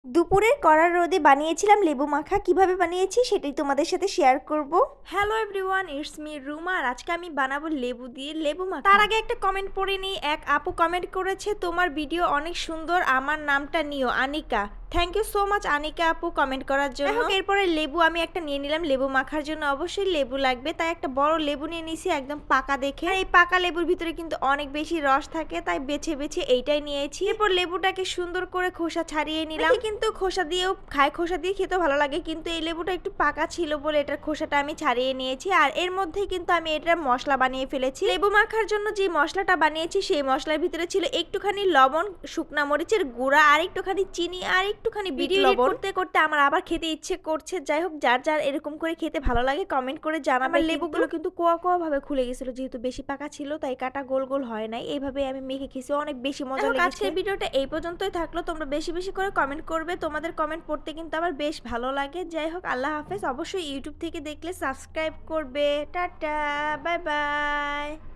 দুপুরের কড়া রোদে বানিয়েছিলাম লেবু মাখা। কিভাবে বানিয়েছি সেটাই তোমাদের সাথে শেয়ার করব। Hello everyone, it's me Ruma. আর আজকে আমি বানাবো লেবু দিয়ে লেবু মাখা। তার আগে একটা কমেন্ট পড়ে নিই। এক আপু কমেন্ট করেছে, তোমার ভিডিও অনেক সুন্দর, আমার নামটা নিও Anika. Thank you so much Anika আপু কমেন্ট করার জন্য। এরপরে লেবু আমি একটা নিয়ে নিলাম। লেবু মাখার জন্য অবশ্যই লেবু লাগবে, তাই একটা বড় লেবু নিয়ে নিয়েছি একদম পাকা দেখে। আর এই পাকা লেবুর ভিতরে কিন্তু অনেক বেশি রস থাকে, তাই বেছে বেছে এইটাই নিয়েছি। এরপর লেবুটাকে সুন্দর করে খোসা ছাড়িয়ে নিলাম। কিন্তু খোসা দিয়েও খায়, খোসা দিয়ে খেতেও ভালো লাগে, কিন্তু এই লেবুটা একটু পাকা ছিল বলে এটার খোসাটা আমি ছাড়িয়ে নিয়েছি। আর এর মধ্যে কিন্তু আমি এটার মশলা বানিয়ে ফেলেছি। লেবু মাখার জন্য যে মশলাটা বানিয়েছি সেই মশলার ভিতরে ছিল একটুখানি লবণ, শুকনা মরিচের গুঁড়া, আর একটুখানি চিনি, আর একটুখানি বিট লবণ। করতে করতে আমার আবার খেতে ইচ্ছে করছে। যাই হোক, যার যার এরকম করে খেতে ভালো লাগে কমেন্ট করে জানাবে। লেবুগুলো কিন্তু কোয়া কোয়া ভাবে খুলে গেছিল, যেহেতু বেশি পাকা ছিল তাই কাটা গোল গোল হয় নাই। এইভাবে আমি মেখে খেয়েছি, অনেক বেশি মজা লেগেছে। আজকের ভিডিওটা এই পর্যন্তই থাকলো। তোমরা বেশি বেশি করে কমেন্ট করবে, তোমাদের কমেন্ট পড়তে কিন্তু আমার বেশ ভালো লাগে। যাই হোক, আল্লাহ হাফেজ। অবশ্যই ইউটিউব থেকে দেখলে সাবস্ক্রাইব করবে। Tata, bye bye.